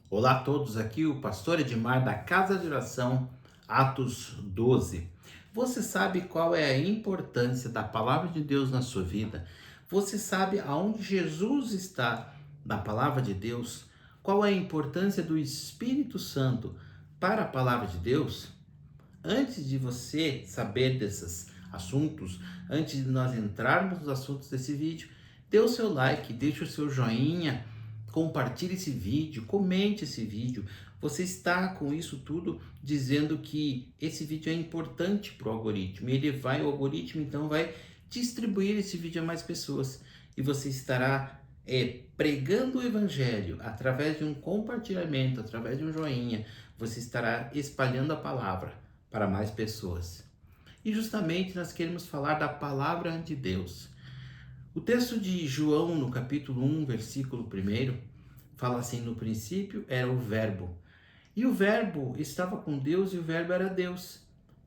Olá a todos, aqui o pastor Edmar da Casa de Oração, Atos 12. Você sabe qual é a importância da palavra de Deus na sua vida? Você sabe aonde Jesus está na palavra de Deus? Qual é a importância do Espírito Santo para a palavra de Deus? Antes de você saber desses assuntos, antes de nós entrarmos nos assuntos desse vídeo, dê o seu like, deixe o seu joinha, compartilhe esse vídeo, comente esse vídeo. Você está com isso tudo dizendo que esse vídeo é importante para o algoritmo. O algoritmo então vai distribuir esse vídeo a mais pessoas e você estará pregando o evangelho através de um compartilhamento, através de um joinha. Você estará espalhando a palavra para mais pessoas. E justamente nós queremos falar da palavra de Deus. O texto de João, no capítulo 1, versículo 1, fala assim: no princípio era o Verbo. E o Verbo estava com Deus e o Verbo era Deus.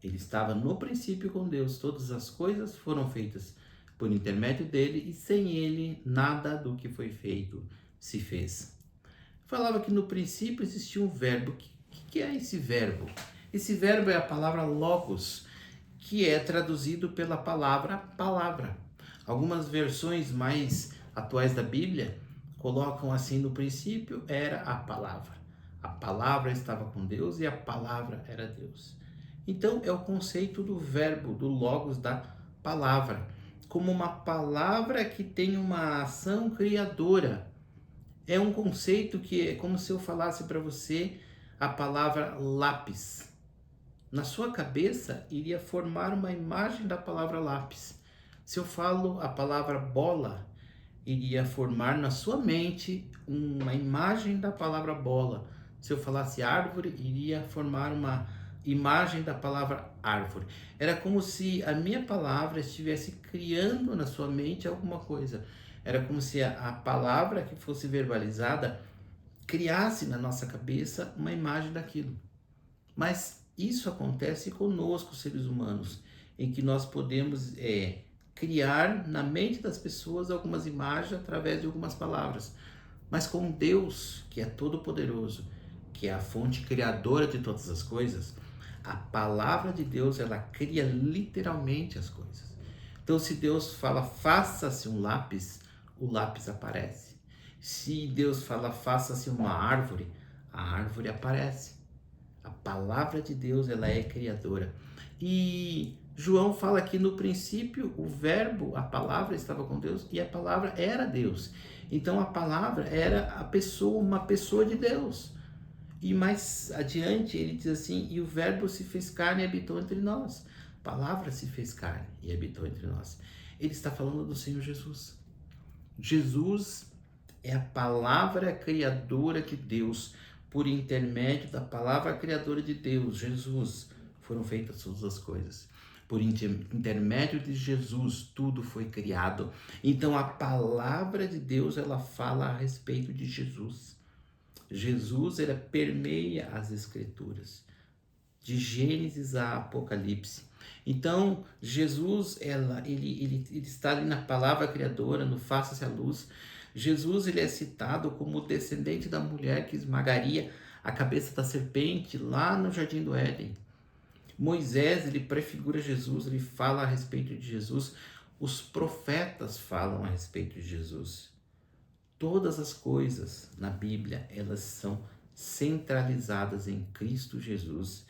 Ele estava no princípio com Deus. Todas as coisas foram feitas por intermédio dele e sem ele nada do que foi feito se fez. Falava que no princípio existia um verbo. O que é esse verbo? Esse verbo é a palavra logos, que é traduzido pela palavra palavra. Algumas versões mais atuais da Bíblia colocam assim: no princípio era a palavra. A palavra estava com Deus e a palavra era Deus. Então é o conceito do verbo, do logos, da palavra, como uma palavra que tem uma ação criadora. É um conceito que é como se eu falasse para você a palavra lápis. Na sua cabeça iria formar uma imagem da palavra lápis. Se eu falo a palavra bola, iria formar na sua mente uma imagem da palavra bola. Se eu falasse árvore, iria formar uma imagem da palavra árvore. Era como se a minha palavra estivesse criando na sua mente alguma coisa. Era como se a palavra que fosse verbalizada criasse na nossa cabeça uma imagem daquilo. Mas isso acontece conosco, seres humanos, em que nós podemos criar na mente das pessoas algumas imagens através de algumas palavras. Mas com Deus, que é todo-poderoso, que é a fonte criadora de todas as coisas, a palavra de Deus, ela cria literalmente as coisas. Então, se Deus fala, faça-se um lápis, o lápis aparece. Se Deus fala, faça-se uma árvore, a árvore aparece. A palavra de Deus, ela é criadora. E João fala que no princípio o verbo, a palavra estava com Deus e a palavra era Deus. Então a palavra era a pessoa, uma pessoa de Deus. E mais adiante ele diz assim: e o verbo se fez carne e habitou entre nós. A palavra se fez carne e habitou entre nós. Ele está falando do Senhor Jesus. Jesus é a palavra criadora de Deus. Por intermédio da palavra criadora de Deus, Jesus, foram feitas todas as coisas. Por intermédio de Jesus, tudo foi criado. Então a palavra de Deus, ela fala a respeito de Jesus. Jesus, ele permeia as escrituras, de Gênesis a Apocalipse. Então, Jesus, ele está ali na palavra criadora, no faça-se a luz. Jesus, ele é citado como o descendente da mulher que esmagaria a cabeça da serpente lá no Jardim do Éden. Moisés, ele prefigura Jesus, ele fala a respeito de Jesus. Os profetas falam a respeito de Jesus. Todas as coisas na Bíblia, elas são centralizadas em Cristo Jesus.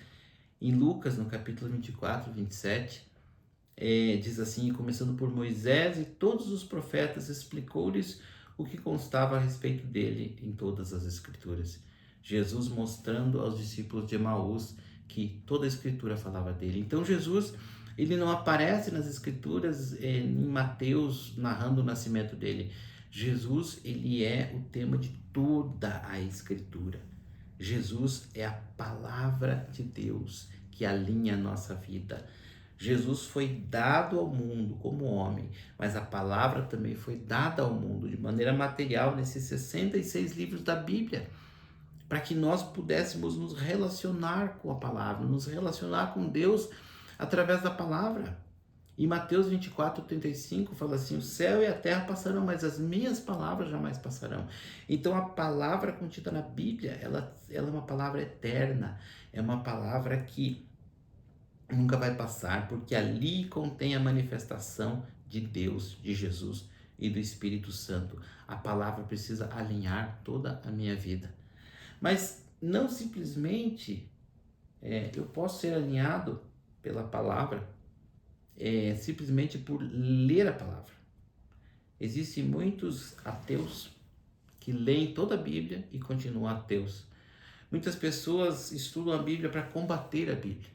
Em Lucas, no capítulo 24, 27, diz assim: começando por Moisés e todos os profetas, explicou-lhes o que constava a respeito dele em todas as escrituras. Jesus mostrando aos discípulos de Emaús que toda a escritura falava dele. Então Jesus, ele não aparece nas escrituras em Mateus narrando o nascimento dele. Jesus, ele é o tema de toda a escritura. Jesus é a palavra de Deus que alinha a nossa vida. Jesus foi dado ao mundo como homem, mas a palavra também foi dada ao mundo de maneira material nesses 66 livros da Bíblia, para que nós pudéssemos nos relacionar com a palavra, nos relacionar com Deus através da palavra. E Mateus 24:35 fala assim: o céu e a terra passarão, mas as minhas palavras jamais passarão. Então a palavra contida na Bíblia, ela é uma palavra eterna, é uma palavra que nunca vai passar, porque ali contém a manifestação de Deus, de Jesus e do Espírito Santo. A palavra precisa alinhar toda a minha vida. Mas não simplesmente eu posso ser alinhado pela palavra simplesmente por ler a palavra. Existem muitos ateus que leem toda a Bíblia e continuam ateus. Muitas pessoas estudam a Bíblia para combater a Bíblia.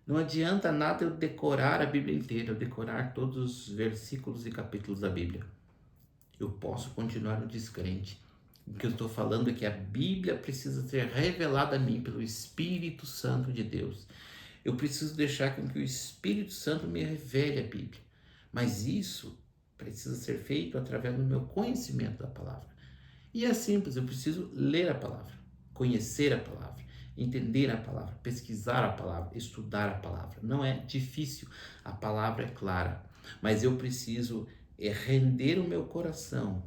Não adianta nada eu decorar a Bíblia inteira, eu decorar todos os versículos e capítulos da Bíblia. Eu posso continuar no descrente. O que eu estou falando é que a Bíblia precisa ser revelada a mim pelo Espírito Santo de Deus. Eu preciso deixar com que o Espírito Santo me revele a Bíblia. Mas isso precisa ser feito através do meu conhecimento da palavra. E é simples, eu preciso ler a palavra, conhecer a palavra, entender a palavra, pesquisar a palavra, estudar a palavra. Não é difícil, a palavra é clara. Mas eu preciso render o meu coração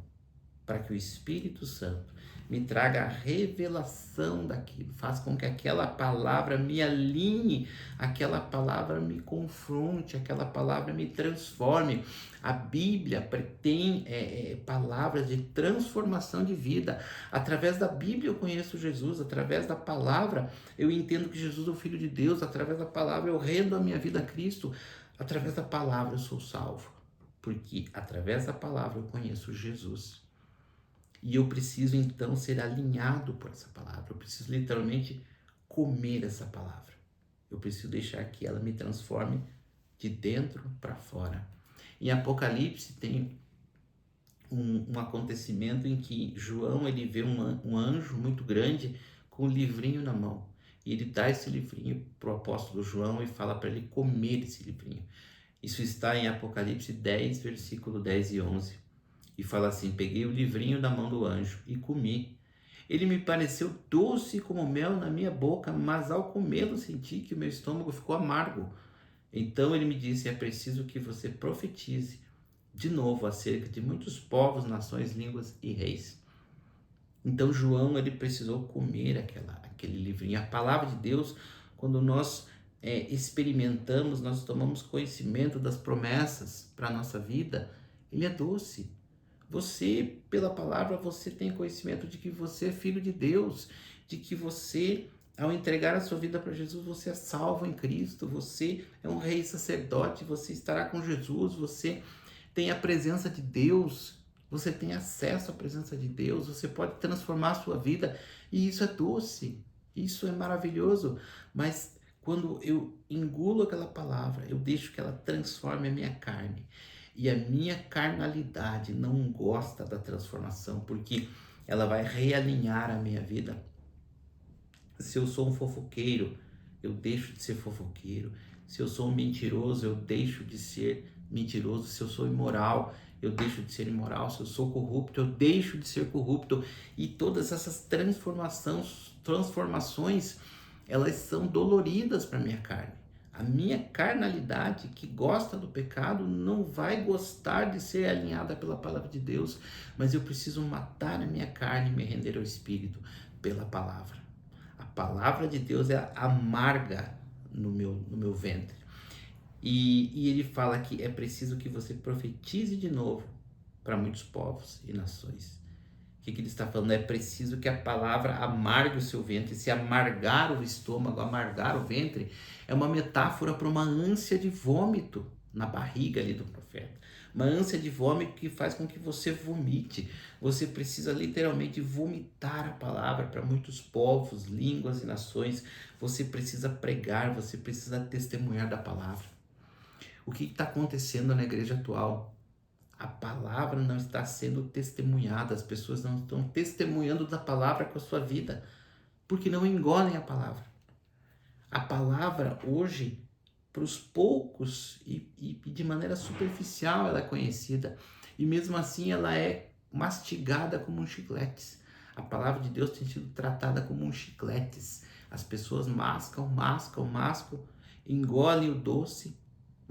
para que o Espírito Santo me traga a revelação daquilo, faça com que aquela palavra me alinhe, aquela palavra me confronte, aquela palavra me transforme. A Bíblia tem palavras de transformação de vida. Através da Bíblia eu conheço Jesus, através da palavra eu entendo que Jesus é o Filho de Deus, através da palavra eu rendo a minha vida a Cristo, através da palavra eu sou salvo, porque através da palavra eu conheço Jesus. E eu preciso então ser alinhado por essa palavra. Eu preciso literalmente comer essa palavra. Eu preciso deixar que ela me transforme de dentro para fora. Em Apocalipse tem um acontecimento em que João ele vê um anjo muito grande com um livrinho na mão. E ele dá esse livrinho para o apóstolo João e fala para ele comer esse livrinho. Isso está em Apocalipse 10, versículo 10 e 11. E fala assim: peguei o livrinho da mão do anjo e comi. Ele me pareceu doce como mel na minha boca, mas ao comê-lo senti que o meu estômago ficou amargo. Então ele me disse: é preciso que você profetize de novo acerca de muitos povos, nações, línguas e reis. Então João ele precisou comer aquele livrinho. A palavra de Deus, quando nós experimentamos, nós tomamos conhecimento das promessas para a nossa vida, ele é doce. Você, pela palavra, você tem conhecimento de que você é filho de Deus, de que você, ao entregar a sua vida para Jesus, você é salvo em Cristo, você é um rei sacerdote, você estará com Jesus, você tem a presença de Deus, você tem acesso à presença de Deus, você pode transformar a sua vida, e isso é doce, isso é maravilhoso, mas quando eu engulo aquela palavra, eu deixo que ela transforme a minha carne. E a minha carnalidade não gosta da transformação, porque ela vai realinhar a minha vida. Se eu sou um fofoqueiro, eu deixo de ser fofoqueiro. Se eu sou um mentiroso, eu deixo de ser mentiroso. Se eu sou imoral, eu deixo de ser imoral. Se eu sou corrupto, eu deixo de ser corrupto. E todas essas transformações, elas são doloridas para a minha carne. A minha carnalidade, que gosta do pecado, não vai gostar de ser alinhada pela palavra de Deus, mas eu preciso matar a minha carne e me render ao Espírito pela palavra. A palavra de Deus é amarga no meu ventre. E ele fala que é preciso que você profetize de novo para muitos povos e nações. O que ele está falando? É preciso que a palavra amargue o seu ventre. Se amargar o estômago, amargar o ventre, é uma metáfora para uma ânsia de vômito na barriga ali do profeta. Uma ânsia de vômito que faz com que você vomite. Você precisa literalmente vomitar a palavra para muitos povos, línguas e nações. Você precisa pregar, você precisa testemunhar da palavra. O que está acontecendo na igreja atual? A palavra não está sendo testemunhada, as pessoas não estão testemunhando da palavra com a sua vida, porque não engolem a palavra. A palavra hoje, para os poucos e de maneira superficial ela é conhecida, e mesmo assim ela é mastigada como um chiclete. A palavra de Deus tem sido tratada como um chiclete. As pessoas mascam, engolem o doce,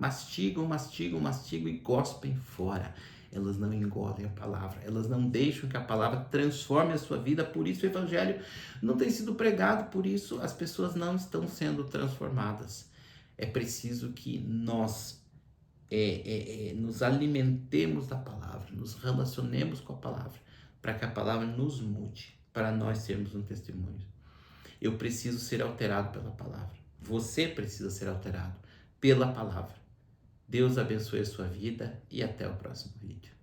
mastigam, mastigam, mastigam e gospem fora. Elas não engolem a palavra, elas não deixam que a palavra transforme a sua vida, por isso o evangelho não tem sido pregado, por isso as pessoas não estão sendo transformadas. É preciso que nós nos alimentemos da palavra, nos relacionemos com a palavra, para que a palavra nos mude, para nós sermos um testemunho. Eu preciso ser alterado pela palavra. Você precisa ser alterado pela palavra. Deus abençoe a sua vida e até o próximo vídeo.